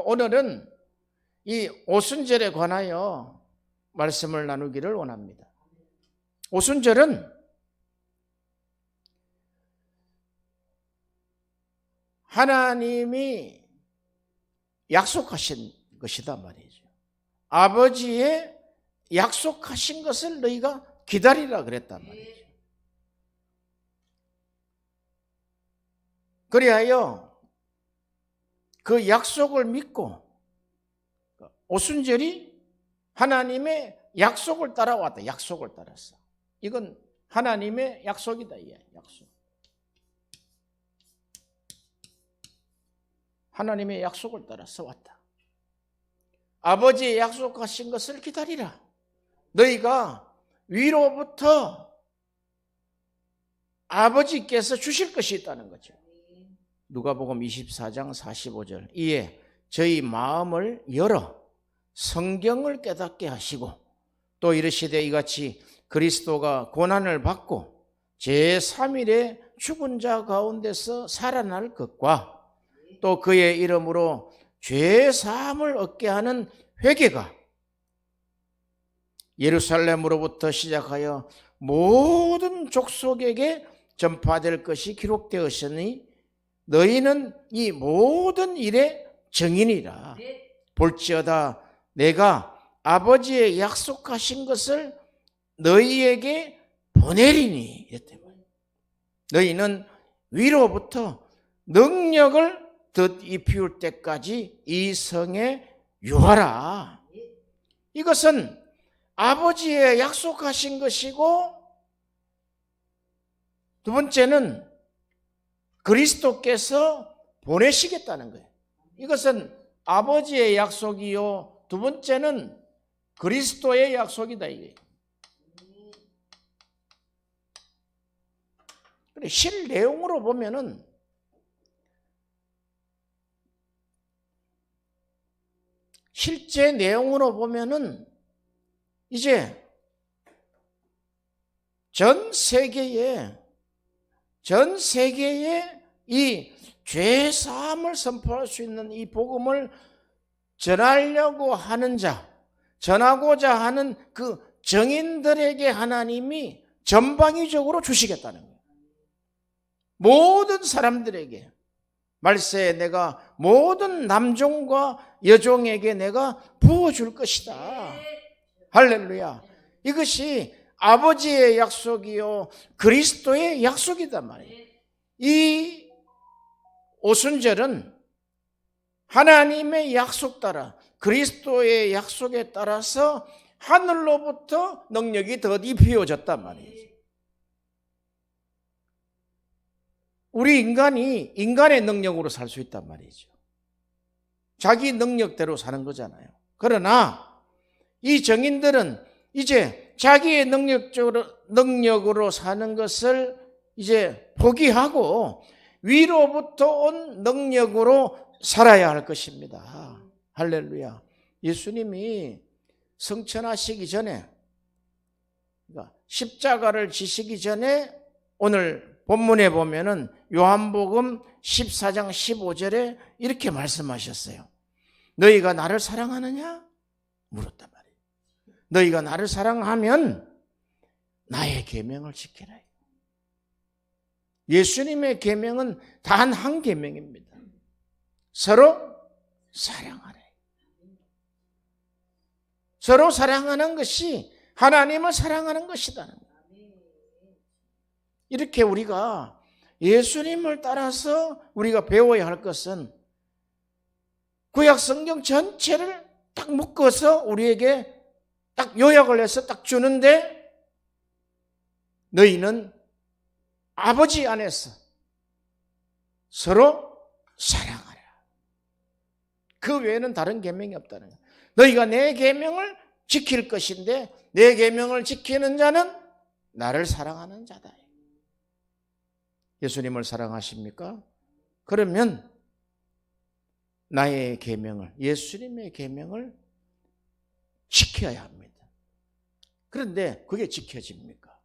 오늘은 이 오순절에 관하여 말씀을 나누기를 원합니다. 오순절은 하나님이 약속하신 것이다 말이죠. 아버지의 약속하신 것을 너희가 기다리라 그랬단 말이죠. 그리하여 그 약속을 믿고 오순절이 하나님의 약속을 따라왔다. 약속을 따랐어. 이건 하나님의 약속이다. 약속. 하나님의 약속을 따라서 왔다. 아버지의 약속하신 것을 기다리라. 너희가 위로부터 아버지께서 주실 것이 있다는 거죠. 누가복음 24장 45절. 이에 저희 마음을 열어 성경을 깨닫게 하시고 또 이르시되 이같이 그리스도가 고난을 받고 제3일에 죽은 자 가운데서 살아날 것과 또 그의 이름으로 죄 사함을 얻게 하는 회개가 예루살렘으로부터 시작하여 모든 족속에게 전파될 것이 기록되었으니 너희는 이 모든 일의 증인이라. 볼지어다 내가 아버지의 약속하신 것을 너희에게 보내리니. 너희는 위로부터 능력을 덧입힐 때까지 이 성에 유하라. 이것은 아버지의 약속하신 것이고, 두 번째는 그리스도께서 보내시겠다는 거예요. 이것은 아버지의 약속이요, 두 번째는 그리스도의 약속이다. 이게 실 내용으로 보면은 실제 내용으로 보면은 이제 전 세계에 이 죄 사함을 선포할 수 있는 이 복음을 전하려고 하는 자, 전하고자 하는 그 정인들에게 하나님이 전방위적으로 주시겠다는 거예요. 모든 사람들에게 말세에 내가 모든 남종과 여종에게 내가 부어줄 것이다. 할렐루야. 이것이 아버지의 약속이요 그리스도의 약속이단 말이에요. 이 오순절은 하나님의 약속 따라 그리스도의 약속에 따라서 하늘로부터 능력이 덧입혀졌단 말이에요. 우리 인간이 인간의 능력으로 살 수 있단 말이죠. 자기 능력대로 사는 거잖아요. 그러나 이 정인들은 이제 자기의 능력으로 사는 것을 이제 포기하고 위로부터 온 능력으로 살아야 할 것입니다. 할렐루야. 예수님이 성천하시기 전에, 십자가를 지시기 전에 오늘 본문에 보면은 요한복음 14장 15절에 이렇게 말씀하셨어요. 너희가 나를 사랑하느냐? 물었단 말이에요. 너희가 나를 사랑하면 나의 계명을 지키라. 예수님의 계명은 단 한 계명입니다. 서로 사랑하라. 서로 사랑하는 것이 하나님을 사랑하는 것이다. 이렇게 우리가 예수님을 따라서 우리가 배워야 할 것은 구약 성경 전체를 딱 묶어서 우리에게 딱 요약을 해서 딱 주는데, 너희는 아버지 안에서 서로 사랑하라. 그 외에는 다른 계명이 없다는 거예요. 너희가 내 계명을 지킬 것인데 내 계명을 지키는 자는 나를 사랑하는 자다. 예수님을 사랑하십니까? 그러면 나의 계명을, 예수님의 계명을 지켜야 합니다. 그런데 그게 지켜집니까?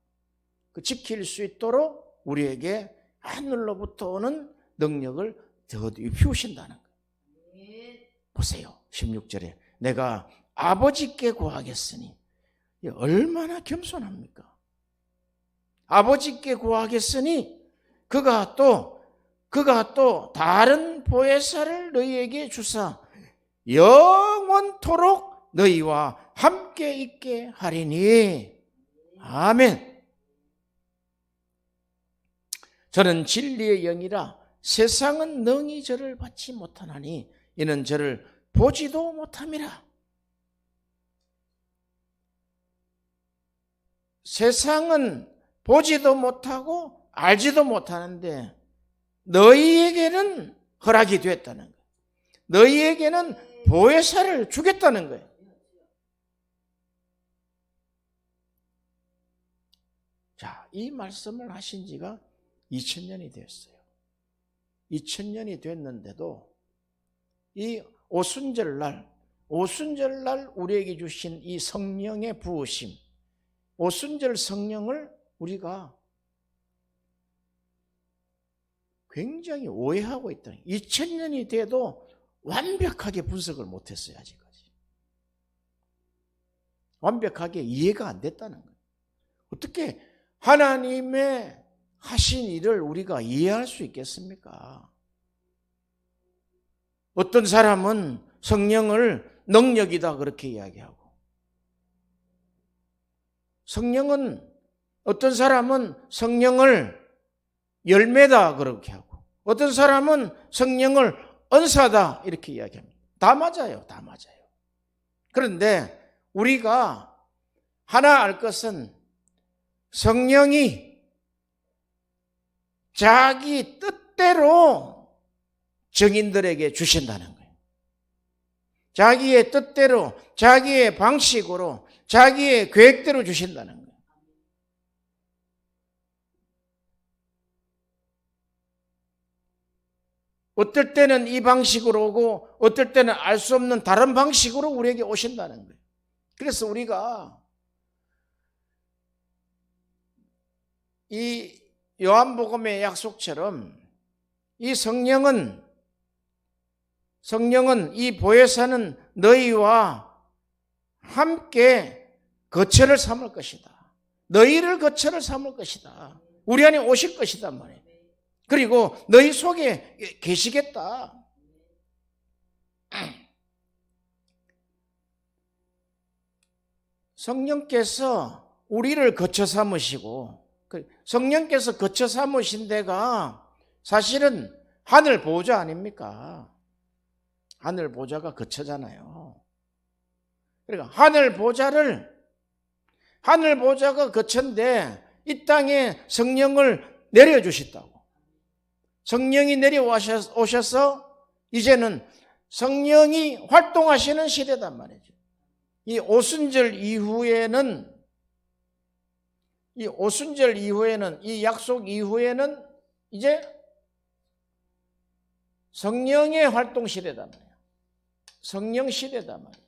그 지킬 수 있도록 우리에게 하늘로부터 오는 능력을 덧입히신다는 거예요. 보세요. 16절에 내가 아버지께 구하겠으니, 얼마나 겸손합니까? 아버지께 구하겠으니 그가 또 다른 보혜사를 너희에게 주사 영원토록 너희와 함께 있게 하리니. 아멘. 저는 진리의 영이라 세상은 능히 저를 받지 못하나니 이는 저를 보지도 못함이라. 세상은 보지도 못하고 알지도 못하는데 너희에게는 허락이 됐다는 거예요. 너희에게는 보혜사를 주겠다는 거예요. 자, 이 말씀을 하신 지가 2000년이 되었어요. 2000년이 됐는데도 이 오순절날 우리에게 주신 이 성령의 부으심, 오순절 성령을 우리가 굉장히 오해하고 있다. 2000년이 돼도 완벽하게 분석을 못했어요. 아직까지 완벽하게 이해가 안 됐다는 거예요. 어떻게 하나님의 하신 일을 우리가 이해할 수 있겠습니까? 어떤 사람은 성령을 능력이다 그렇게 이야기하고, 어떤 사람은 성령을 열매다 그렇게 하고, 어떤 사람은 성령을 은사다 이렇게 이야기합니다. 다 맞아요. 다 맞아요. 그런데 우리가 하나 알 것은 성령이 자기 뜻대로 증인들에게 주신다는 거예요. 자기의 뜻대로, 자기의 방식으로, 자기의 계획대로 주신다는 거예요. 어떨 때는 이 방식으로 오고 어떨 때는 알 수 없는 다른 방식으로 우리에게 오신다는 거예요. 그래서 우리가 이 요한복음의 약속처럼 이 성령은 이 보혜사는 너희와 함께 거처를 삼을 것이다. 너희를 거처를 삼을 것이다. 우리 안에 오실 것이다 말이에요. 그리고 너희 속에 계시겠다. 성령께서 우리를 거처 삼으시고, 성령께서 거처 삼으신 데가 사실은 하늘 보좌 아닙니까? 하늘 보좌가 거처잖아요. 그러니까 하늘 보좌가 거처인데 이 땅에 성령을 내려주셨다고. 성령이 내려오셔서 이제는 성령이 활동하시는 시대단 말이죠. 이 오순절 이후에는, 이 약속 이후에는 이제 성령의 활동 시대단 말이에요. 성령 시대단 말이에요.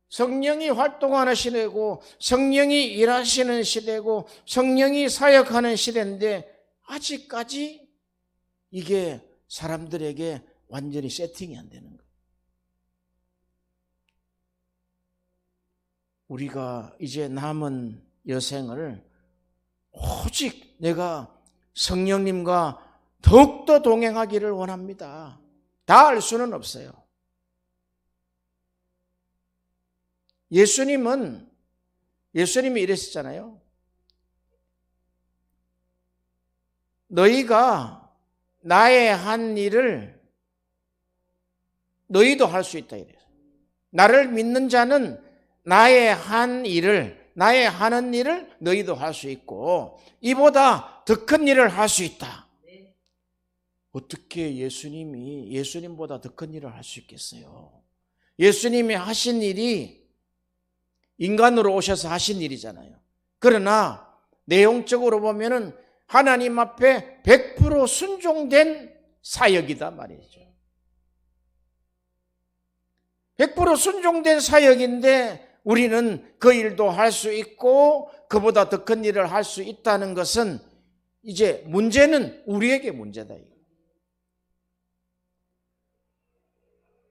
성령이 활동하는 시대고, 성령이 일하시는 시대고, 성령이 사역하는 시대인데 아직까지 이게 사람들에게 완전히 세팅이 안 되는 거예요. 우리가 이제 남은 여생을 오직 내가 성령님과 더욱더 동행하기를 원합니다. 다 알 수는 없어요. 예수님이 이랬었잖아요. 너희가 나의 한 일을 너희도 할 수 있다 이래요. 나를 믿는 자는 나의 하는 일을 너희도 할 수 있고 이보다 더 큰 일을 할 수 있다. 어떻게 예수님보다 더 큰 일을 할 수 있겠어요? 예수님이 하신 일이 인간으로 오셔서 하신 일이잖아요. 그러나 내용적으로 보면은 하나님 앞에 100% 순종된 사역이다 말이죠. 100% 순종된 사역인데 우리는 그 일도 할 수 있고 그보다 더 큰 일을 할 수 있다는 것은 이제 문제는 우리에게 문제다.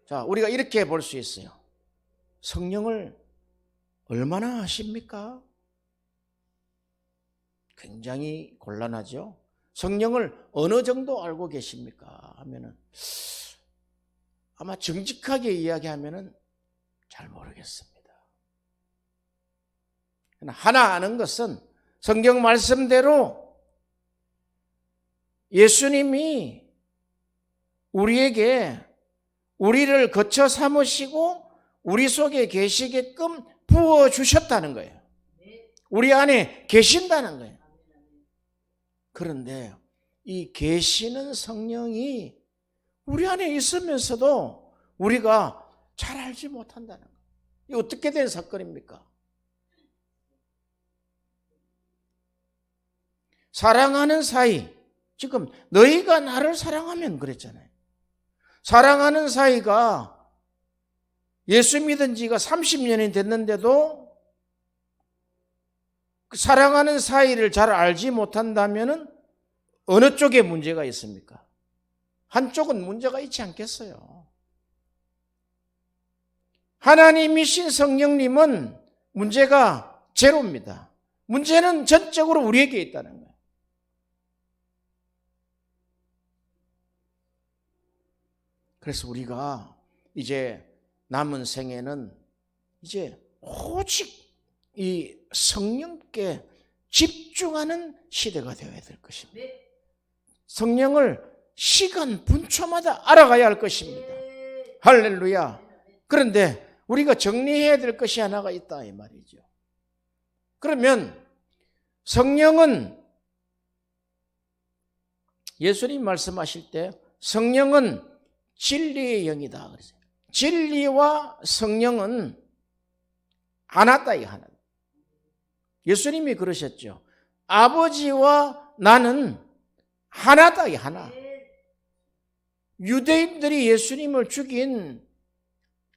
자, 우리가 이렇게 볼 수 있어요. 성령을 얼마나 아십니까? 굉장히 곤란하죠. 성령을 어느 정도 알고 계십니까? 하면은 아마 정직하게 이야기하면은 잘 모르겠습니다. 하나 아는 것은 성경 말씀대로 예수님이 우리를 거처 삼으시고 우리 속에 계시게끔 부어주셨다는 거예요. 우리 안에 계신다는 거예요. 그런데 이 계시는 성령이 우리 안에 있으면서도 우리가 잘 알지 못한다는 거예요. 이게 어떻게 된 사건입니까? 사랑하는 사이, 지금 너희가 나를 사랑하면 그랬잖아요. 사랑하는 사이가 예수 믿은 지가 30년이 됐는데도 그 사랑하는 사이를 잘 알지 못한다면 어느 쪽에 문제가 있습니까? 한쪽은 문제가 있지 않겠어요. 하나님이신 성령님은 문제가 제로입니다. 문제는 전적으로 우리에게 있다는 거예요. 그래서 우리가 이제 남은 생에는 이제 오직 이 성령께 집중하는 시대가 되어야 될 것입니다. 성령을 시간 분초마다 알아가야 할 것입니다. 할렐루야. 그런데 우리가 정리해야 될 것이 하나가 있다 이 말이죠. 그러면 성령은 예수님 말씀하실 때 성령은 진리의 영이다 그랬어요. 진리와 성령은 하나다 이 하나. 예수님이 그러셨죠. 아버지와 나는 하나다 이 하나. 유대인들이 예수님을 죽인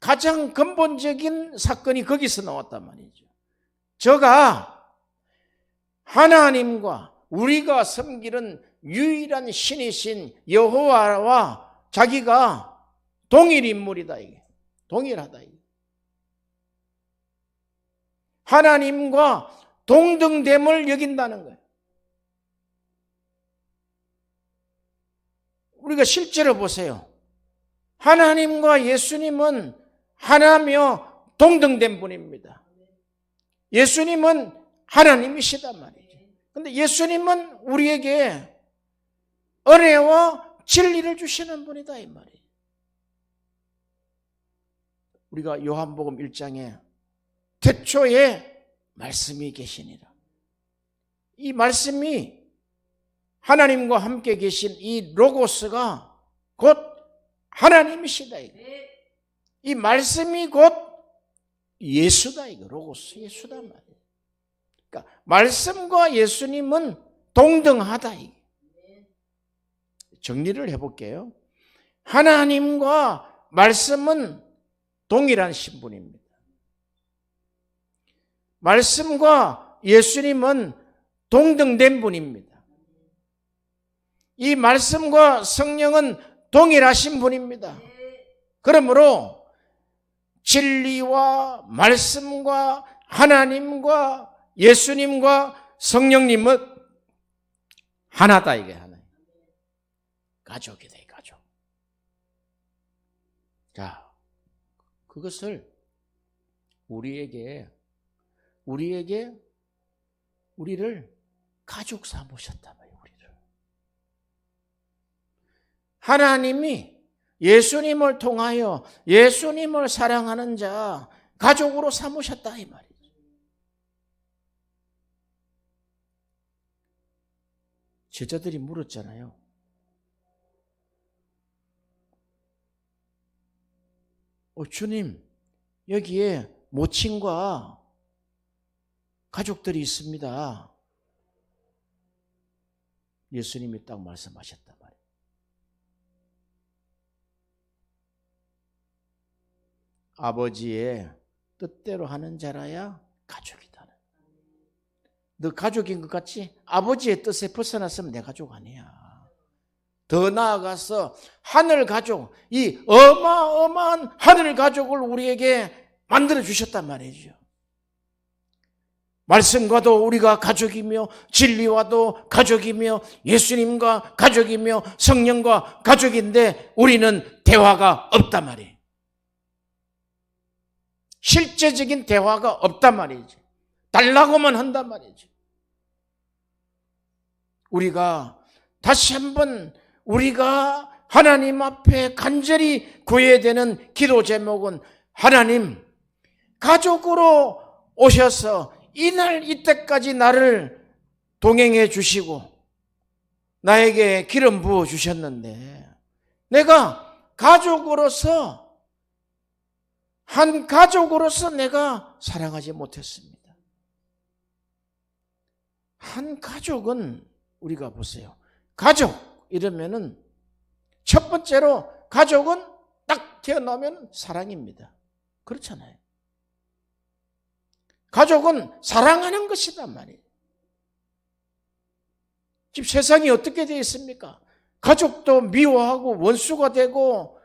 가장 근본적인 사건이 거기서 나왔단 말이죠. 저가 하나님과 우리가 섬기는 유일한 신이신 여호와와 자기가 동일 인물이다 이게. 동일하다 이게. 하나님과 동등됨을 여긴다는 거예요. 우리가 실제로 보세요. 하나님과 예수님은 하나며 동등된 분입니다. 예수님은 하나님이시단 말이죠. 그런데 예수님은 우리에게 은혜와 진리를 주시는 분이다 이 말이에요. 우리가 요한복음 1장에 태초에 말씀이 계시니라. 이 말씀이 하나님과 함께 계신 이 로고스가 곧 하나님이시다. 이 말씀이 곧 예수다. 이거 로고스 예수다 말이에요. 그러니까 말씀과 예수님은 동등하다. 정리를 해볼게요. 하나님과 말씀은 동일한 신분입니다. 말씀과 예수님은 동등된 분입니다. 이 말씀과 성령은 동일하신 분입니다. 그러므로 진리와 말씀과 하나님과 예수님과 성령님은 하나다 이게 하나예요. 가족이 돼, 가족. 자, 그것을 우리를 가족 삼으셨단 말이에요. 우리를. 하나님이 예수님을 통하여 예수님을 사랑하는 자 가족으로 삼으셨다 이 말이죠. 제자들이 물었잖아요. 주님, 여기에 모친과 가족들이 있습니다. 예수님이 딱 말씀하셨단 말이에요. 아버지의 뜻대로 하는 자라야 가족이다. 너 가족인 것 같지? 아버지의 뜻에 벗어났으면 내 가족 아니야. 더 나아가서 하늘 가족, 이 어마어마한 하늘 가족을 우리에게 만들어 주셨단 말이죠. 말씀과도 우리가 가족이며 진리와도 가족이며 예수님과 가족이며 성령과 가족인데 우리는 대화가 없단 말이에요. 실제적인 대화가 없단 말이죠. 달라고만 한단 말이죠. 우리가 다시 한번 우리가 하나님 앞에 간절히 구해야 되는 기도 제목은 하나님, 가족으로 오셔서 이날 이때까지 나를 동행해 주시고 나에게 기름 부어 주셨는데 내가 가족으로서 한 가족으로서 내가 사랑하지 못했습니다. 한 가족은 우리가 보세요. 가족 이러면은 첫 번째로 가족은 딱 태어나면 사랑입니다. 그렇잖아요. 가족은 사랑하는 것이란 말이에요. 지금 세상이 어떻게 되어 있습니까? 가족도 미워하고 원수가 되고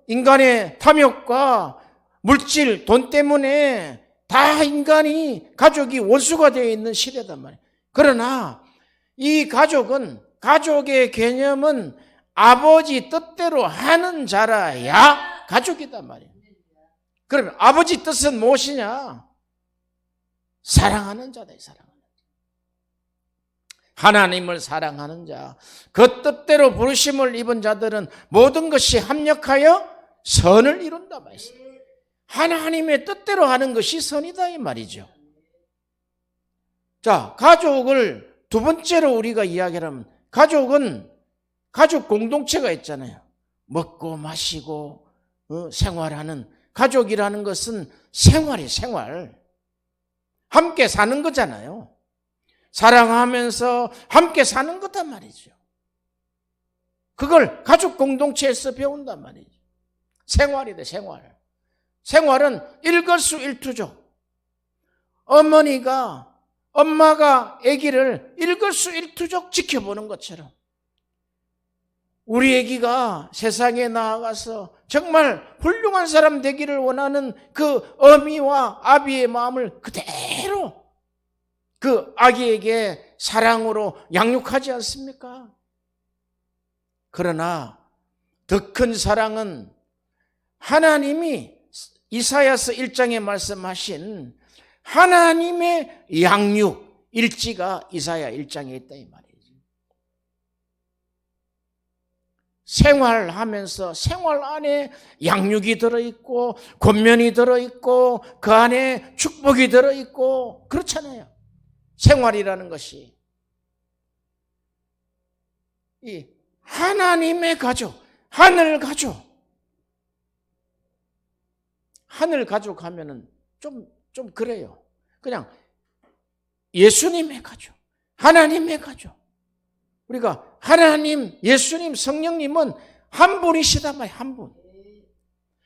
인간의 탐욕과 물질, 돈 때문에 다 인간이 가족이 원수가 되어 있는 시대단 말이에요. 그러나 이 가족의 개념은 아버지 뜻대로 하는 자라야 가족이단 말이에요. 그러면 아버지 뜻은 무엇이냐? 사랑하는 자다, 사랑하는 자. 하나님을 사랑하는 자, 그 뜻대로 부르심을 입은 자들은 모든 것이 합력하여 선을 이룬다 말이죠. 하나님의 뜻대로 하는 것이 선이다 이 말이죠. 자, 가족을 두 번째로 우리가 이야기하면 가족은 가족 공동체가 있잖아요. 먹고 마시고 생활하는 가족이라는 것은 생활이 생활. 함께 사는 거잖아요. 사랑하면서 함께 사는 거단 말이죠. 그걸 가족 공동체에서 배운단 말이죠. 생활이다, 생활. 생활은 일거수일투족. 엄마가 아기를 일거수일투족 지켜보는 것처럼 우리 아기가 세상에 나아가서 정말 훌륭한 사람 되기를 원하는 그 어미와 아비의 마음을 그대로 그 아기에게 사랑으로 양육하지 않습니까? 그러나 더 큰 사랑은 하나님이 이사야서 1장에 말씀하신 하나님의 양육 일지가 이사야 1장에 있다 이 말이에요. 생활하면서 생활 안에 양육이 들어있고 권면이 들어있고 그 안에 축복이 들어있고 그렇잖아요. 생활이라는 것이 이 하나님의 가족, 하늘 가족 하면은 좀 그래요. 그냥 예수님의 가족, 하나님의 가족. 우리가 하나님, 예수님, 성령님은 한 분이시단 말이에요. 한 분.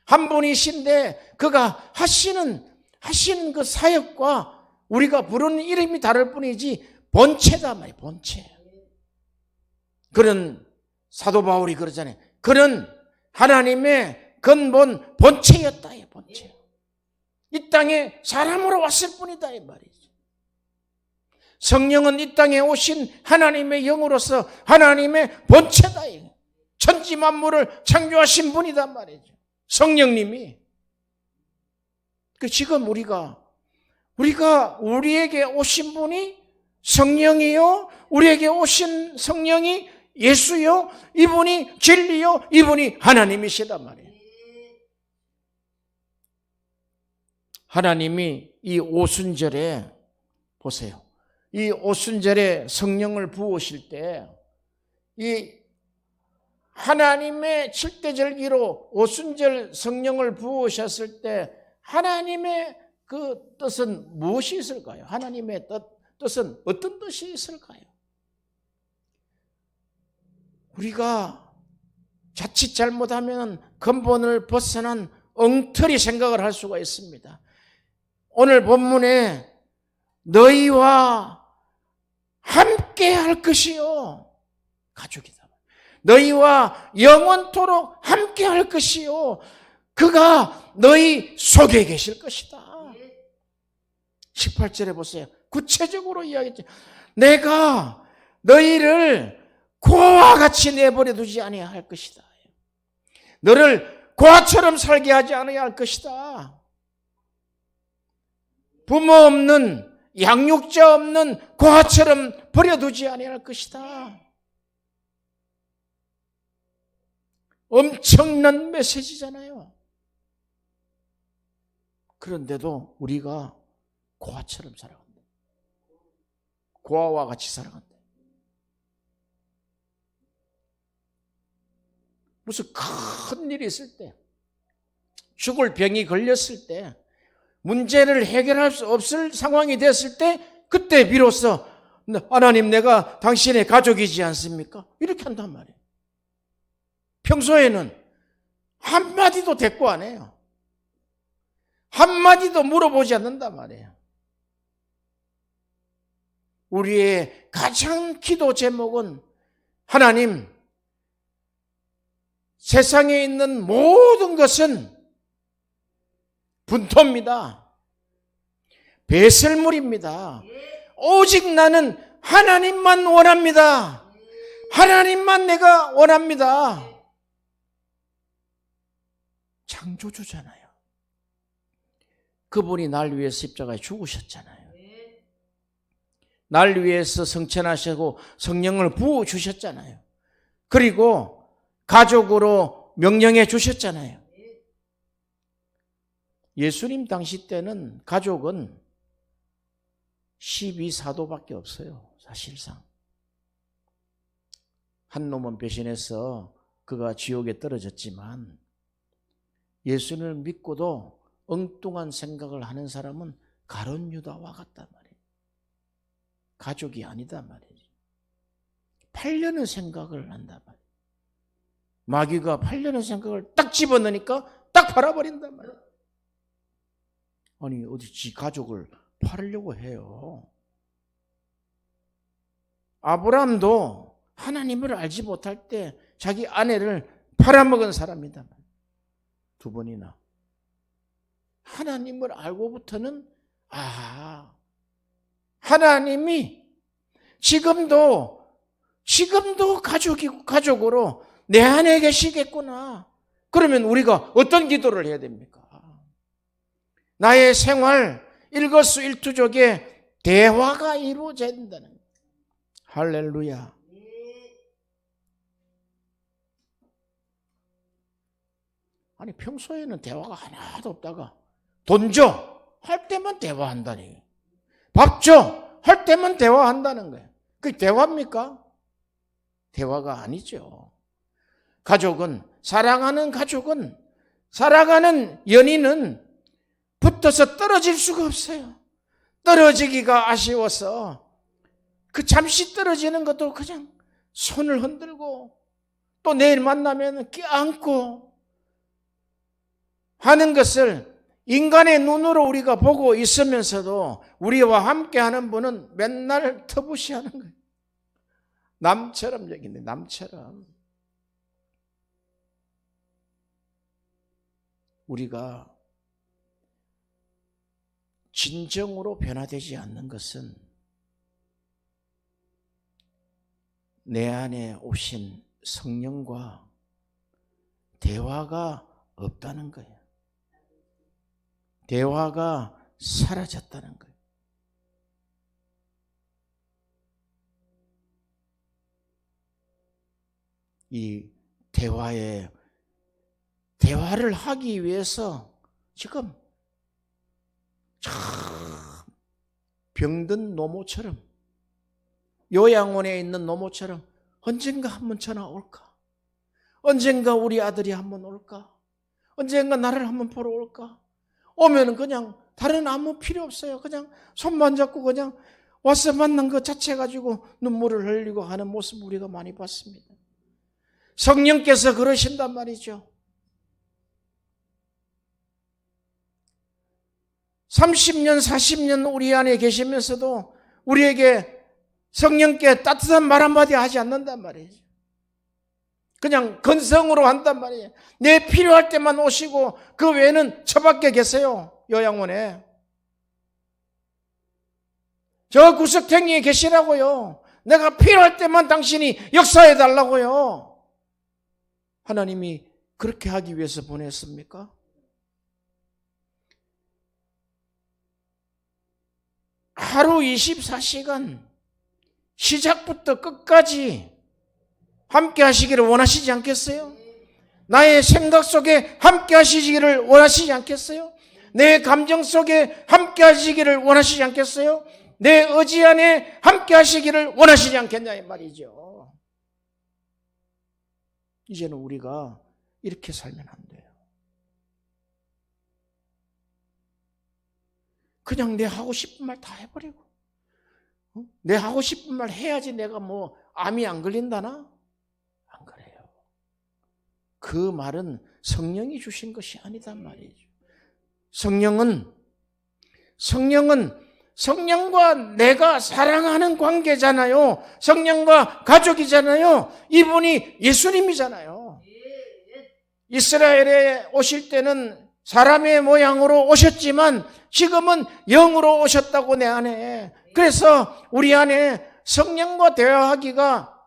한 분이신데 그가 하시는 그 사역과 우리가 부르는 이름이 다를 뿐이지 본체단 말이에요. 본체. 그런 사도 바울이 그러잖아요. 그는 하나님의 근본 본체였다. 본체. 이 땅에 사람으로 왔을 뿐이다 이 말이죠. 성령은 이 땅에 오신 하나님의 영으로서 하나님의 본체다. 천지 만물을 창조하신 분이단 말이죠. 성령님이. 지금 우리가 우리에게 오신 분이 성령이요, 우리에게 오신 성령이 예수요, 이분이 진리요, 이분이 하나님이시단 말이에요. 하나님이 이 오순절에 보세요. 이 오순절에 성령을 부으실 때 이 하나님의 칠대절기로 오순절 성령을 부으셨을 때 하나님의 그 뜻은 무엇이 있을까요? 하나님의 뜻은 어떤 뜻이 있을까요? 우리가 자칫 잘못하면 근본을 벗어난 엉터리 생각을 할 수가 있습니다. 오늘 본문에 너희와 함께 할 것이요. 가족이다. 너희와 영원토록 함께 할 것이요. 그가 너희 속에 계실 것이다. 18절에 보세요. 구체적으로 이야기했죠. 내가 너희를 고아와 같이 내버려 두지 아니할 것이다. 너를 고아처럼 살게 하지 않아야 것이다. 부모 없는, 양육자 없는 고아처럼 버려두지 아니할 것이다. 엄청난 메시지잖아요. 그런데도 우리가 고아처럼 살아간다. 고아와 같이 살아간다. 무슨 큰 일이 있을 때, 죽을 병이 걸렸을 때, 문제를 해결할 수 없을 상황이 됐을 때, 그때 비로소 하나님, 내가 당신의 가족이지 않습니까? 이렇게 한단 말이에요. 평소에는 한마디도 대꾸 안 해요. 한마디도 물어보지 않는단 말이에요. 우리의 가장 기도 제목은 하나님, 세상에 있는 모든 것은 분토입니다. 배설물입니다. 오직 나는 하나님만 원합니다. 하나님만 내가 원합니다. 창조주잖아요. 그분이 날 위해서 십자가에 죽으셨잖아요. 날 위해서 성천하시고 성령을 부어주셨잖아요. 그리고 가족으로 명령해 주셨잖아요. 예수님 당시 때는 가족은 12사도밖에 없어요. 사실상. 한 놈은 배신해서 그가 지옥에 떨어졌지만 예수님을 믿고도 엉뚱한 생각을 하는 사람은 가룟 유다와 같단 말이에요. 가족이 아니다 말이에요. 팔려는 생각을 한단 말이에요. 마귀가 팔려는 생각을 딱 집어넣으니까 딱 팔아버린단 말이에요. 아니, 어디 지 가족을 팔으려고 해요. 아브라함도 하나님을 알지 못할 때 자기 아내를 팔아먹은 사람이다. 두 번이나. 하나님을 알고부터는 하나님이 지금도 가족으로 내 안에 계시겠구나. 그러면 우리가 어떤 기도를 해야 됩니까? 나의 생활, 일거수일투족의 대화가 이루어져야 된다는 거예요. 할렐루야. 아니, 평소에는 대화가 하나도 없다가 돈 줘! 할 때만 대화한다니. 밥 줘! 할 때만 대화한다는 거예요. 그게 대화입니까? 대화가 아니죠. 사랑하는 가족은, 사랑하는 연인은 붙어서 떨어질 수가 없어요. 떨어지기가 아쉬워서 그 잠시 떨어지는 것도 그냥 손을 흔들고 또 내일 만나면 껴안고 하는 것을 인간의 눈으로 우리가 보고 있으면서도 우리와 함께하는 분은 맨날 터부시하는 거예요. 남처럼 여기네, 남처럼. 우리가 진정으로 변화되지 않는 것은 내 안에 오신 성령과 대화가 없다는 거예요. 대화가 사라졌다는 거예요. 이 대화를 하기 위해서 지금 참 병든 노모처럼, 요양원에 있는 노모처럼 언젠가 한번 전화 올까? 언젠가 우리 아들이 한번 올까? 언젠가 나를 한번 보러 올까? 오면은 그냥 다른 아무 필요 없어요. 그냥 손만 잡고 그냥 와서 만난 것 자체 가지고 눈물을 흘리고 하는 모습 우리가 많이 봤습니다. 성령께서 그러신단 말이죠. 30년, 40년 우리 안에 계시면서도 우리에게 성령께 따뜻한 말 한마디 하지 않는단 말이죠. 그냥 건성으로 한단 말이에요. 내 필요할 때만 오시고 그 외에는 처박혀 계세요. 요양원에. 저 구석탱이에 계시라고요. 내가 필요할 때만 당신이 역사해 달라고요. 하나님이 그렇게 하기 위해서 보냈습니까? 하루 24시간 시작부터 끝까지 함께 하시기를 원하시지 않겠어요? 나의 생각 속에 함께 하시기를 원하시지 않겠어요? 내 감정 속에 함께 하시기를 원하시지 않겠어요? 내 의지 안에 함께 하시기를 원하시지 않겠냐 이 말이죠. 이제는 우리가 이렇게 살면 안 돼요. 그냥 내 하고 싶은 말 다 해버리고 내 하고 싶은 말 해야지 내가 뭐 암이 안 걸린다나? 안 그래요. 그 말은 성령이 주신 것이 아니단 말이죠. 성령과 내가 사랑하는 관계잖아요. 성령과 가족이잖아요. 이분이 예수님이잖아요. 이스라엘에 오실 때는 사람의 모양으로 오셨지만 지금은 영으로 오셨다고 내 안에. 그래서 우리 안에 성령과 대화하기가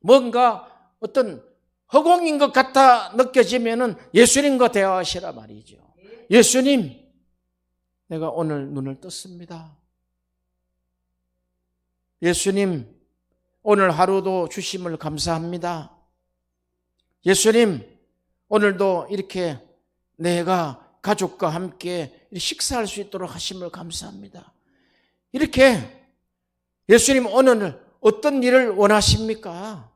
뭔가 어떤 허공인 것 같아 느껴지면은 예수님과 대화하시라 말이죠. 예수님, 내가 오늘 눈을 떴습니다. 예수님, 오늘 하루도 주심을 감사합니다. 예수님, 오늘도 이렇게 내가 가족과 함께 식사할 수 있도록 하심을 감사합니다. 이렇게 예수님 오늘 어떤 일을 원하십니까?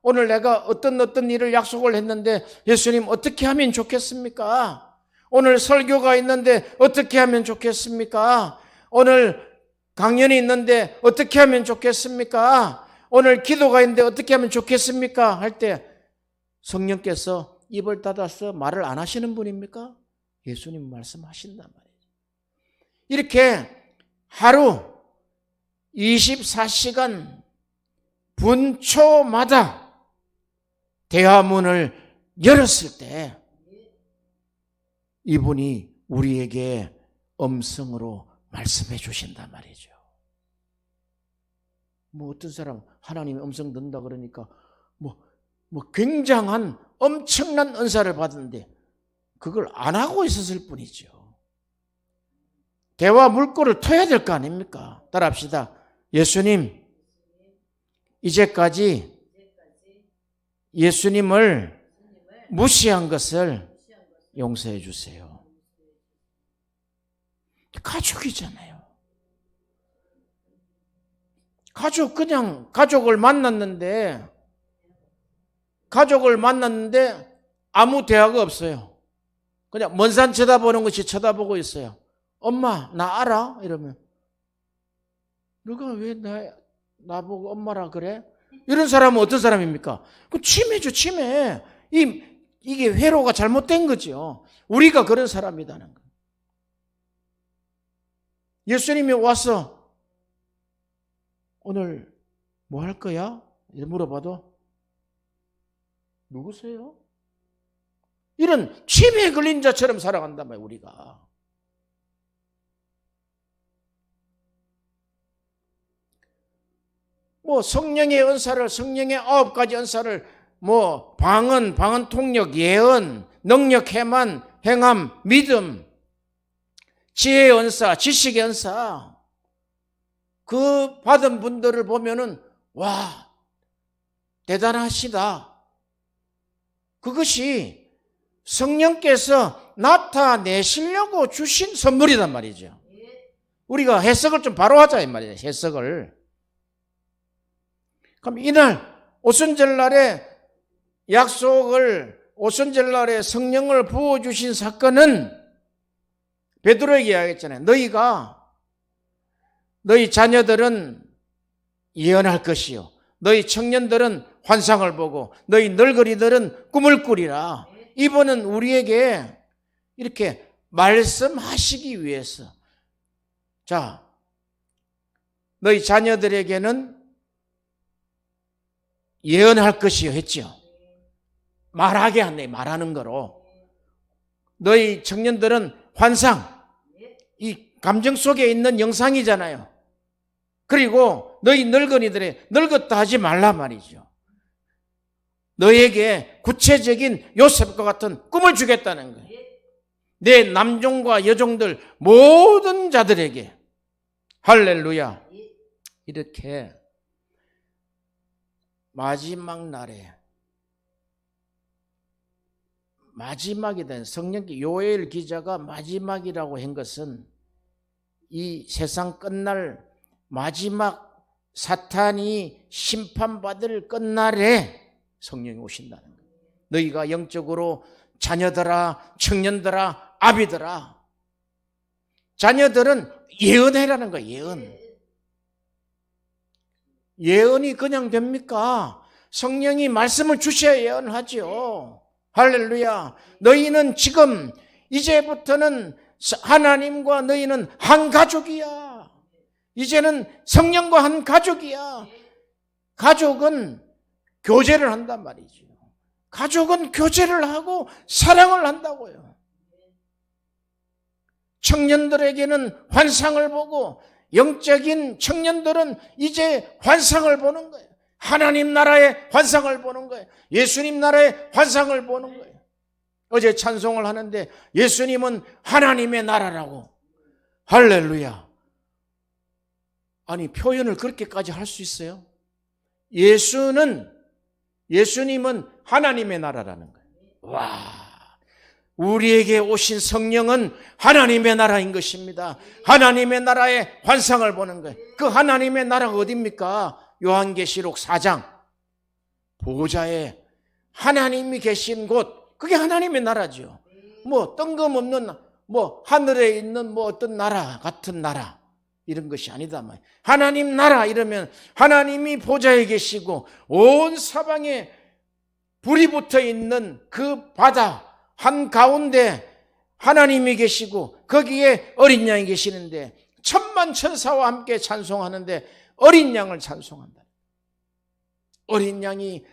오늘 내가 어떤 일을 약속을 했는데 예수님 어떻게 하면 좋겠습니까? 오늘 설교가 있는데 어떻게 하면 좋겠습니까? 오늘 강연이 있는데 어떻게 하면 좋겠습니까? 오늘 기도가 있는데 어떻게 하면 좋겠습니까? 할 때 성령께서 입을 닫아서 말을 안 하시는 분입니까? 예수님 말씀하신단 말이에요. 이렇게 하루 24시간 분초마다 대화문을 열었을 때 이분이 우리에게 음성으로 말씀해 주신단 말이죠. 뭐 어떤 사람 하나님의 음성 듣는다 그러니까 뭐 굉장한 엄청난 은사를 받았는데 그걸 안 하고 있었을 뿐이죠. 대화 물꼬를 터야 될 거 아닙니까? 따라합시다. 예수님, 이제까지 예수님을 무시한 것을 용서해 주세요. 가족이잖아요. 그냥 가족을 만났는데 아무 대화가 없어요. 그냥 먼 산 쳐다보는 것이 쳐다보고 있어요. 엄마, 나 알아? 이러면 너가 왜 나보고 엄마라 그래? 이런 사람은 어떤 사람입니까? 그 치매죠, 치매. 이게 회로가 잘못된 거죠. 우리가 그런 사람이라는 거예요. 예수님이 와서 오늘 뭐 할 거야? 이렇게 물어봐도 누구세요? 이런 치매에 걸린 자처럼 살아간단 말이에요, 우리가. 뭐 성령의 은사를, 성령의 9가지 은사를 방언 통역, 예언, 능력, 해만, 행함, 믿음, 지혜의 은사, 지식의 은사, 그 받은 분들을 보면은 와, 대단하시다. 그것이 성령께서 나타내시려고 주신 선물이란 말이죠. 우리가 해석을 좀 바로 하자 이 말이에요. 해석을. 그럼 이날 오순절날에 오순절날에 성령을 부어주신 사건은 베드로에게 이야기했잖아요. 너희 자녀들은 예언할 것이요, 너희 청년들은 환상을 보고 너희 늙은이들은 꿈을 꾸리라. 이분은 우리에게 이렇게 말씀하시기 위해서. 자, 너희 자녀들에게는 예언할 것이요 했죠. 말하게 한대, 말하는 거로. 너희 청년들은 환상, 이 감정 속에 있는 영상이잖아요. 그리고 너희 늙은이들의 늙었다 하지 말라 말이죠. 너에게 구체적인 요셉과 같은 꿈을 주겠다는 거예요. 내 남종과 여종들 모든 자들에게. 할렐루야. 이렇게 마지막 날에 마지막이 된 성령기 요엘 기자가 마지막이라고 한 것은 이 세상 끝날 마지막 사탄이 심판받을 끝날에 성령이 오신다는 거예요. 너희가 영적으로 자녀들아, 청년들아, 아비들아, 자녀들은 예언해라는 거예요. 예언. 예언이 그냥 됩니까? 성령이 말씀을 주셔야 예언하죠. 할렐루야. 너희는 지금 이제부터는 하나님과 너희는 한 가족이야. 이제는 성령과 한 가족이야. 가족은 교제를 한단 말이죠. 가족은 교제를 하고 사랑을 한다고요. 청년들에게는 환상을 보고, 영적인 청년들은 이제 환상을 보는 거예요. 하나님 나라의 환상을 보는 거예요. 예수님 나라의 환상을 보는 거예요. 어제 찬송을 하는데 예수님은 하나님의 나라라고. 할렐루야. 아니, 표현을 그렇게까지 할 수 있어요? 예수님은 하나님의 나라라는 거예요. 와, 우리에게 오신 성령은 하나님의 나라인 것입니다. 하나님의 나라의 환상을 보는 거예요. 그 하나님의 나라가 어디입니까? 요한계시록 4장 보좌에 하나님이 계신 곳, 그게 하나님의 나라죠. 뭐 뜬금없는 뭐 하늘에 있는 뭐 어떤 나라 같은 나라 이런 것이 아니다 말이에요. 하나님 나라 이러면 하나님이 보좌에 계시고 온 사방에 불이 붙어 있는 그 바다 한가운데 하나님이 계시고 거기에 어린 양이 계시는데 천만 천사와 함께 찬송하는데 어린 양을 찬송한다. 어린 양이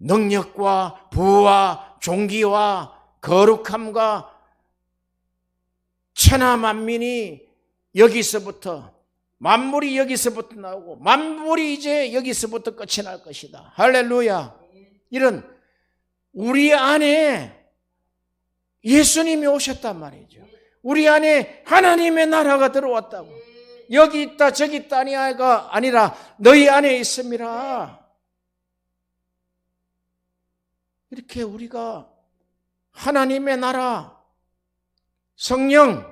능력과 부와 존귀와 거룩함과 천하 만민이 여기서부터, 만물이 여기서부터 나오고 만물이 이제 여기서부터 끝이 날 것이다. 할렐루야. 이런 우리 안에 예수님이 오셨단 말이죠. 우리 안에 하나님의 나라가 들어왔다고. 여기 있다 저기 있다가 아니라 너희 안에 있음이라. 이렇게 우리가 하나님의 나라, 성령,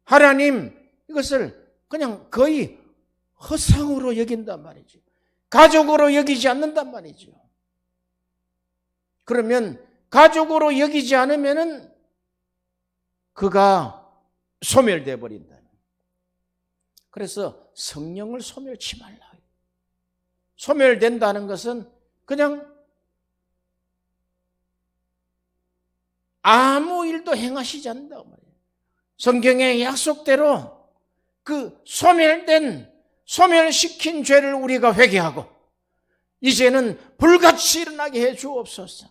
하나님 이것을 그냥 거의 허상으로 여긴단 말이죠. 가족으로 여기지 않는단 말이죠. 그러면 가족으로 여기지 않으면은 그가 소멸되어 버린다. 그래서 성령을 소멸치 말라. 소멸된다는 것은 그냥 아무 일도 행하시지 않는다고 말이에요. 성경의 약속대로 그 소멸시킨 죄를 우리가 회개하고 이제는 불같이 일어나게 해 주옵소서.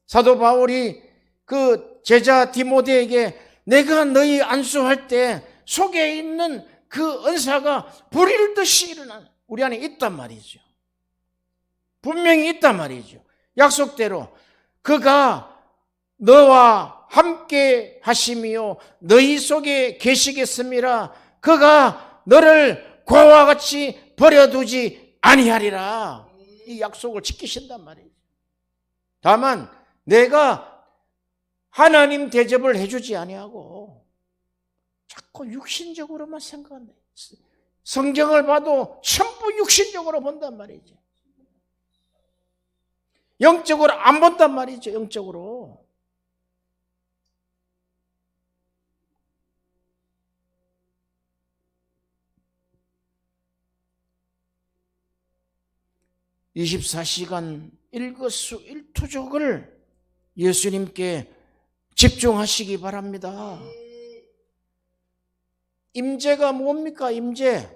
사도 바울이 그 제자 디모데에게 내가 너희 안수할 때 속에 있는 그 은사가 불일 듯이 일어나는 우리 안에 있단 말이죠. 분명히 있단 말이죠. 약속대로 그가 너와 함께 하심이요 너희 속에 계시겠음이라. 그가 너를 고와 같이 버려두지 아니하리라. 이 약속을 지키신단 말이에요. 다만 내가 하나님 대접을 해주지 아니하고 자꾸 육신적으로만 생각한다. 성경을 봐도 전부 육신적으로 본단 말이죠. 영적으로 안 본단 말이죠. 영적으로. (24시간) 일거수일투족을 예수님께 집중하시기 바랍니다. 임재가 뭡니까? 임재.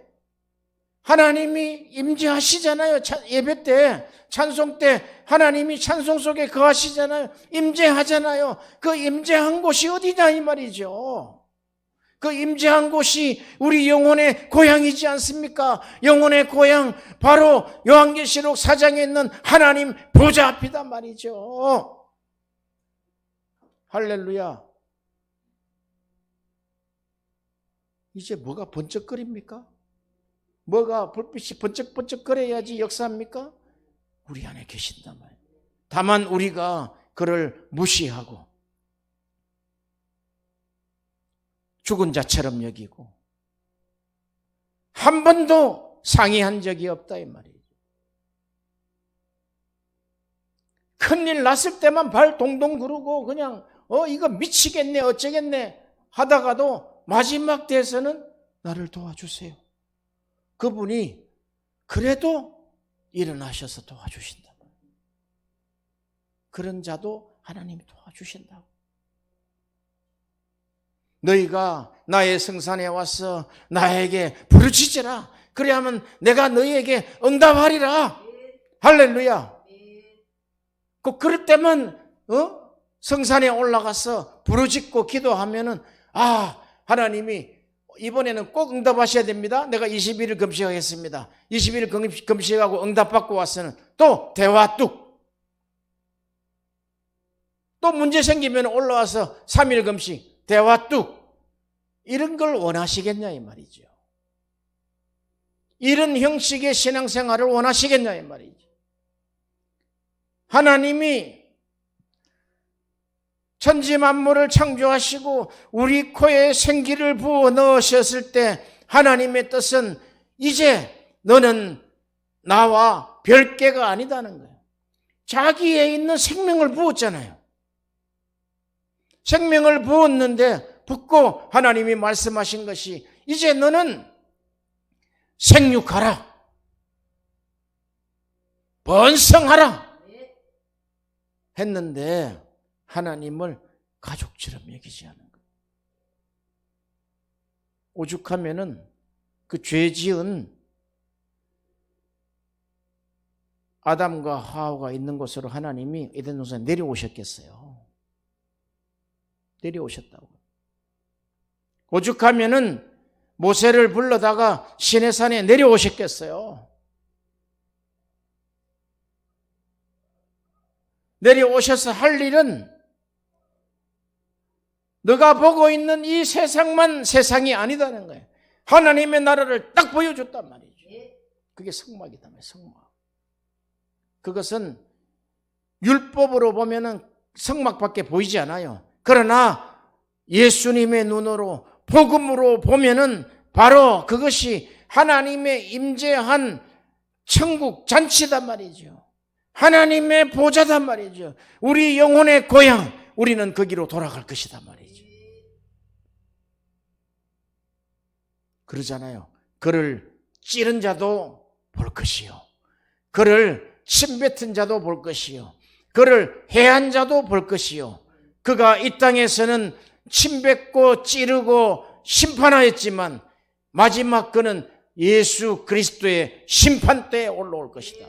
하나님이 임재하시잖아요. 예배 때, 찬송 때 하나님이 찬송 속에 거하시잖아요. 임재하잖아요. 그 임재한 곳이 어디냐 이 말이죠. 그 임재한 곳이 우리 영혼의 고향이지 않습니까? 영혼의 고향 바로 요한계시록 4장에 있는 하나님 보좌 앞이다 말이죠. 할렐루야. 이제 뭐가 번쩍거립니까? 뭐가 불빛이 번쩍번쩍거려야지 역사합니까? 우리 안에 계신단 말이에요. 다만 우리가 그를 무시하고 죽은 자처럼 여기고 한 번도 상의한 적이 없다 이 말이에요. 큰일 났을 때만 발 동동 구르고 그냥 이거 미치겠네 어쩌겠네 하다가도 마지막 때에서는 나를 도와주세요. 그분이 그래도 일어나셔서 도와주신다. 그런 자도 하나님이 도와주신다고. 너희가 나의 성산에 와서 나에게 부르짖으라. 그래야만 내가 너희에게 응답하리라. 할렐루야. 꼭 그럴 때만 성산에 올라가서 부르짖고 기도하면은 하나님이 이번에는 꼭 응답하셔야 됩니다. 내가 21일 금식하겠습니다. 21일 금식하고 응답받고 와서는 또 대화 뚝. 또 문제 생기면 올라와서 3일 금식 대화 뚝. 이런 걸 원하시겠냐 이 말이죠. 이런 형식의 신앙생활을 원하시겠냐 이 말이죠. 하나님이 천지 만물을 창조하시고 우리 코에 생기를 부어 넣으셨을 때 하나님의 뜻은 이제 너는 나와 별개가 아니다는 거예요. 자기에 있는 생명을 부었잖아요. 생명을 부었는데 붓고 하나님이 말씀하신 것이 이제 너는 생육하라. 번성하라. 했는데 하나님을 가족처럼 여기지 않은 거예요. 오죽하면은 그 죄 지은 아담과 하와가 있는 곳으로 하나님이 에덴 동산에 내려오셨겠어요. 내려오셨다고. 오죽하면은 모세를 불러다가 시내산에 내려오셨겠어요. 내려오셔서 할 일은 너가 보고 있는 이 세상만 세상이 아니다는 거예요. 하나님의 나라를 딱 보여줬단 말이죠. 그게 성막이다 말이에요. 성막. 그것은 율법으로 보면은 성막밖에 보이지 않아요. 그러나 예수님의 눈으로 복음으로 보면은 바로 그것이 하나님의 임재한 천국 잔치단 말이죠. 하나님의 보좌단 말이죠. 우리 영혼의 고향, 우리는 거기로 돌아갈 것이단 말이죠. 그러잖아요. 그를 찌른 자도 볼 것이요, 그를 침뱉은 자도 볼 것이요, 그를 해한 자도 볼 것이요. 그가 이 땅에서는 침뱉고 찌르고 심판하였지만 마지막 그는 예수 그리스도의 심판대에 올라올 것이다.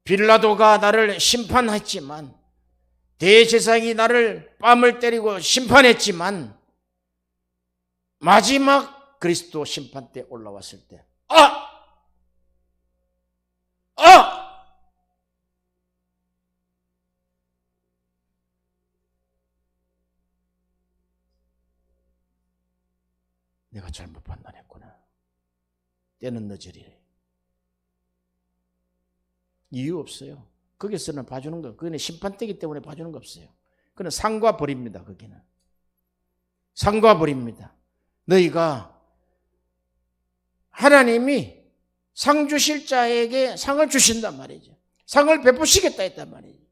빌라도가 나를 심판했지만, 대제사장이 나를 뺨을 때리고 심판했지만, 마지막 그리스도 심판대에 올라왔을 때 내가 잘못 판단했구나. 때는 늦으리래. 이유 없어요. 거기서는 봐주는 거, 그거는 심판대기 때문에 봐주는 거 없어요. 그건 상과 벌입니다. 거기는 상과 벌입니다. 너희가 하나님이 상 주실 자에게 상을 주신단 말이죠. 상을 베푸시겠다 했단 말이죠.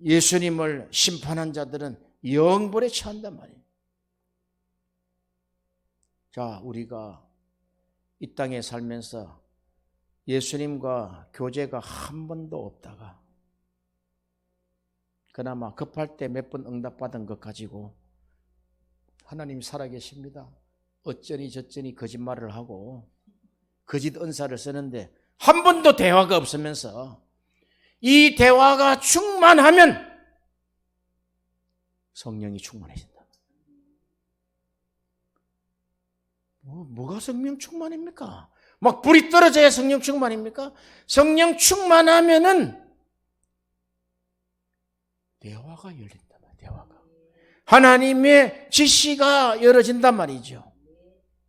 예수님을 심판한 자들은 영벌에 처한단 말이에요. 자, 우리가 이 땅에 살면서 예수님과 교제가 한 번도 없다가 그나마 급할 때 몇 번 응답받은 것 가지고 하나님 살아계십니다. 어쩌니 저쩌니 거짓말을 하고 거짓 은사를 쓰는데 한 번도 대화가 없으면서 이 대화가 충만하면 성령이 충만해진다. 뭐가 성령 충만입니까? 막 불이 떨어져야 성령 충만입니까? 성령 충만하면은 대화가 열린단 말이에요. 대화가. 하나님의 지시가 열어진단 말이죠.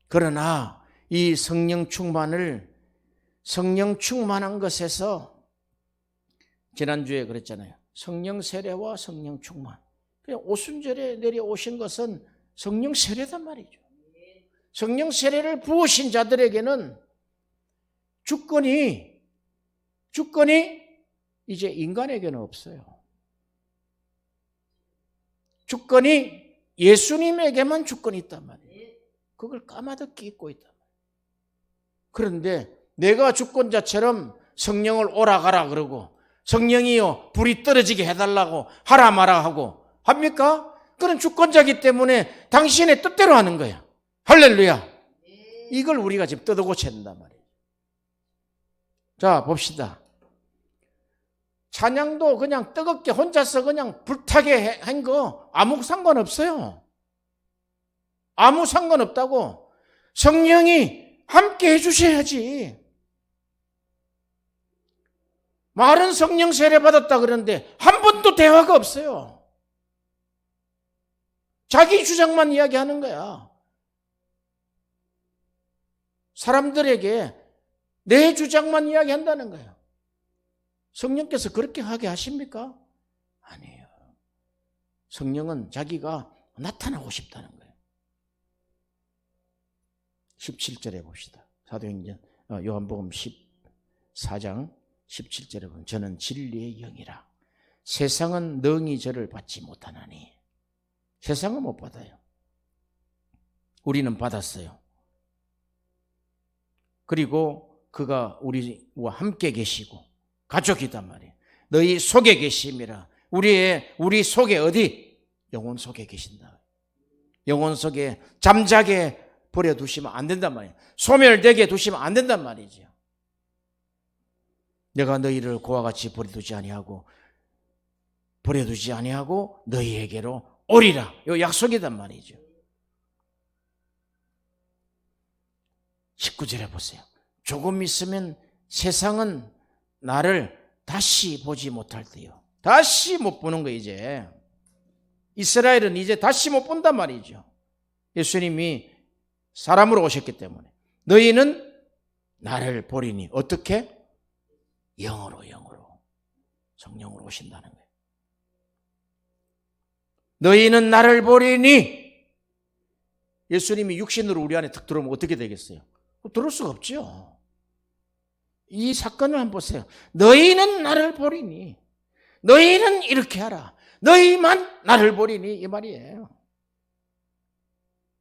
그러나 이 성령 충만한 것에서 지난주에 그랬잖아요. 성령 세례와 성령 충만. 그냥 오순절에 내려오신 것은 성령 세례단 말이죠. 성령 세례를 부으신 자들에게는 주권이 이제 인간에게는 없어요. 주권이 예수님에게만 주권이 있단 말이에요. 그걸 까마득히 잊고 있단 말이에요. 그런데 내가 주권자처럼 성령을 오라가라 그러고 성령이요 불이 떨어지게 해달라고 하라 마라 하고 합니까? 그런 주권자이기 때문에 당신의 뜻대로 하는 거야. 할렐루야. 이걸 우리가 지금 뜯어고쳐야 된단 말이에요. 자, 봅시다. 찬양도 그냥 뜨겁게 혼자서 그냥 불타게 한 거 아무 상관없어요. 아무 상관없다고. 성령이 함께 해주셔야지. 말은 성령 세례 받았다 그러는데 한 번도 대화가 없어요. 자기 주장만 이야기하는 거야. 사람들에게 내 주장만 이야기한다는 거예요. 성령께서 그렇게 하게 하십니까? 아니에요. 성령은 자기가 나타나고 싶다는 거예요. 17절에 봅시다. 사도행전 요한복음 14장 17절에 보면 저는 진리의 영이라 세상은 능히 저를 받지 못하나니. 세상은 못 받아요. 우리는 받았어요. 그리고 그가 우리와 함께 계시고 가족이단 말이에요. 너희 속에 계심이라. 우리 속에 어디? 영혼 속에 계신다. 영혼 속에 잠자게 버려두시면 안 된단 말이에요. 소멸되게 두시면 안 된단 말이죠. 내가 너희를 그와 같이 버려두지 아니하고 너희에게로 오리라. 이 약속이단 말이죠. 19절에 보세요. 조금 있으면 세상은 나를 다시 보지 못할 때요. 다시 못 보는 거 이제. 이스라엘은 이제 다시 못 본단 말이죠. 예수님이 사람으로 오셨기 때문에. 너희는 나를 보리니 어떻게? 영으로 성령으로 오신다는 거예요. 너희는 나를 보리니. 예수님이 육신으로 우리 안에 탁 들어오면 어떻게 되겠어요? 들어올 수가 없죠. 이 사건을 한번 보세요. 너희는 나를 보리니. 너희는 이렇게 하라. 너희만 나를 보리니 이 말이에요.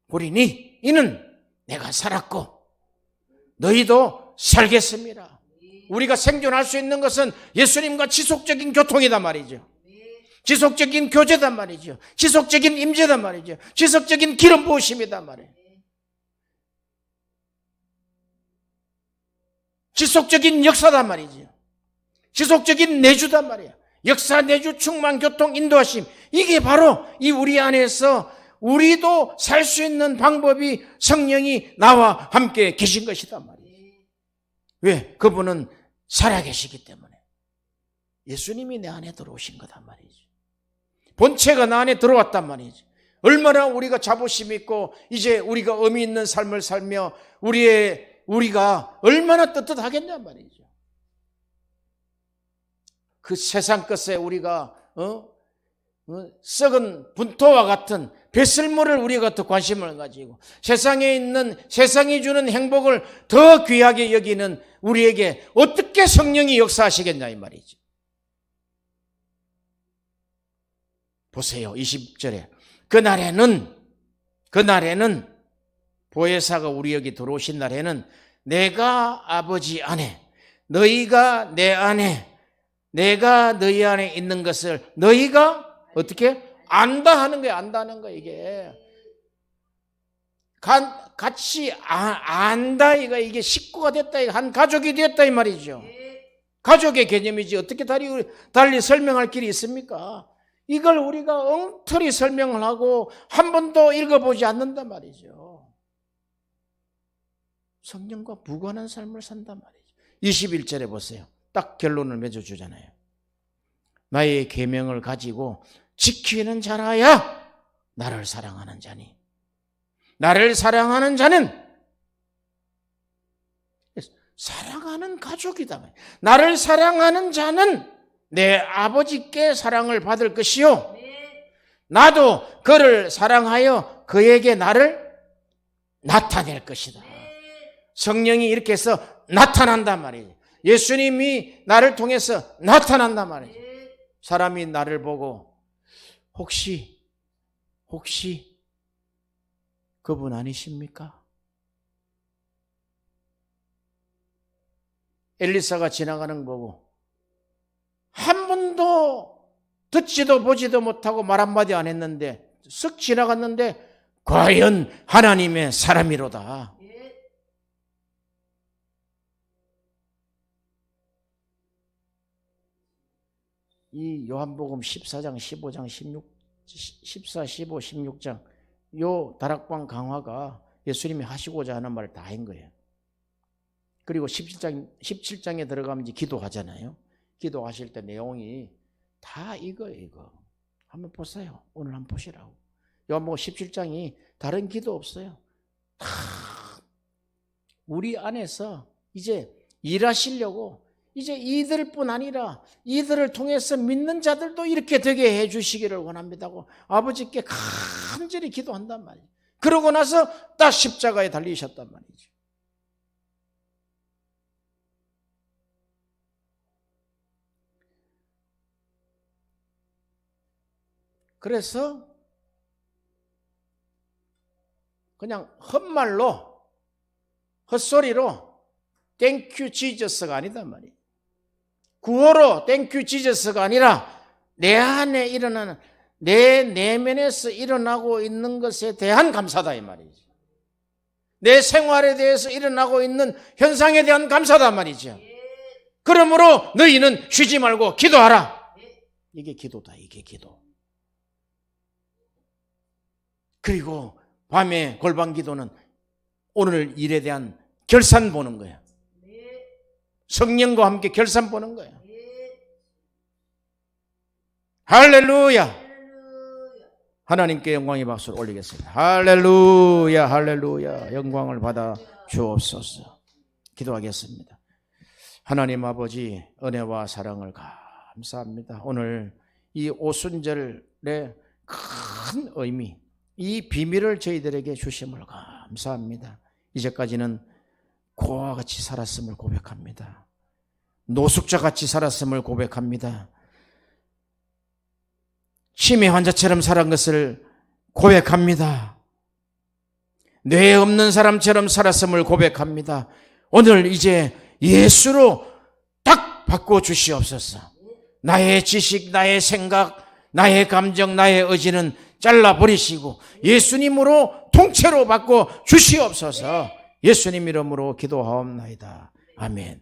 보리니 이는 내가 살았고 너희도 살겠습니다. 우리가 생존할 수 있는 것은 예수님과 지속적인 교통이단 말이죠. 지속적인 교제단 말이죠. 지속적인 임재단 말이죠. 지속적인 기름 부으심이단 말이에요. 지속적인 역사단 말이죠. 지속적인 내주단 말이에요. 역사, 내주, 충만, 교통, 인도하심. 이게 바로 이 우리 안에서 우리도 살 수 있는 방법이 성령이 나와 함께 계신 것이단 말이에요. 왜? 그분은 살아계시기 때문에. 예수님이 내 안에 들어오신 거단 말이죠. 본체가 나 안에 들어왔단 말이죠. 얼마나 우리가 자부심 있고 이제 우리가 의미 있는 삶을 살며 우리가 얼마나 떳떳하겠냔 말이죠. 그 세상 것에 우리가 썩은 분토와 같은 배설물을 우리가 더 관심을 가지고 세상에 있는 세상이 주는 행복을 더 귀하게 여기는 우리에게 어떻게 성령이 역사하시겠냐 이 말이죠. 보세요. 20절에 그날에는 보혜사가 우리 여기 들어오신 날에는 내가 아버지 안에 너희가 내 안에, 내가 너희 안에 있는 것을 너희가 어떻게 안다 하는 거야. 안다는 거야. 이게 같이 안다. 이게 식구가 됐다. 한 가족이 됐다 이 말이죠. 가족의 개념이지 어떻게 달리 설명할 길이 있습니까? 이걸 우리가 엉터리 설명을 하고 한 번도 읽어보지 않는단 말이죠. 성령과 무관한 삶을 산단 말이죠. 21절에 보세요. 딱 결론을 맺어주잖아요. 나의 계명을 가지고 지키는 자라야 나를 사랑하는 자니, 나를 사랑하는 자는 사랑하는 가족이다. 나를 사랑하는 자는 내 아버지께 사랑을 받을 것이요, 나도 그를 사랑하여 그에게 나를 나타낼 것이다. 성령이 이렇게 해서 나타난단 말이에요. 예수님이 나를 통해서 나타난단 말이에요. 사람이 나를 보고 혹시 그분 아니십니까? 엘리사가 지나가는 거 보고 한 번도 듣지도 보지도 못하고 말 한마디 안 했는데 쓱 지나갔는데 과연 하나님의 사람이로다. 이 요한복음 14장, 15장, 14, 15, 16장 요 다락방 강화가 예수님이 하시고자 하는 말을 다 한 거예요. 그리고 17장에 들어가면 이제 기도하잖아요. 기도하실 때 내용이 다 이거. 한번 보세요. 오늘 한번 보시라고. 요한복음 17장이 다른 기도 없어요. 다 우리 안에서 이제 일하시려고 이제 이들뿐 아니라 이들을 통해서 믿는 자들도 이렇게 되게 해 주시기를 원합니다고 아버지께 간절히 기도한단 말이에요. 그러고 나서 딱 십자가에 달리셨단 말이죠. 그래서 그냥 헛말로 헛소리로 땡큐 지저스가 아니단 말이에요. 구호로 땡큐 지저스가 아니라 내 안에 일어나는 내 내면에서 일어나고 있는 것에 대한 감사다 이 말이죠. 내 생활에 대해서 일어나고 있는 현상에 대한 감사다 말이죠. 그러므로 너희는 쉬지 말고 기도하라. 이게 기도다. 이게 기도. 그리고 밤에 골방 기도는 오늘 일에 대한 결산 보는 거예요. 성령과 함께 결산 보는 거예요. 할렐루야. 하나님께 영광의 박수를 올리겠습니다. 할렐루야, 할렐루야. 영광을 받아 주옵소서. 기도하겠습니다. 하나님 아버지, 은혜와 사랑을 감사합니다. 오늘 이 오순절의 큰 의미, 이 비밀을 저희들에게 주심을 감사합니다. 이제까지는 고아와 같이 살았음을 고백합니다. 노숙자 같이 살았음을 고백합니다. 치매 환자처럼 살은 것을 고백합니다. 뇌 없는 사람처럼 살았음을 고백합니다. 오늘 이제 예수로 딱 바꿔주시옵소서. 나의 지식, 나의 생각, 나의 감정, 나의 의지는 잘라버리시고 예수님으로 통째로 바꿔 주시옵소서. 예수님 이름으로 기도하옵나이다. 아멘.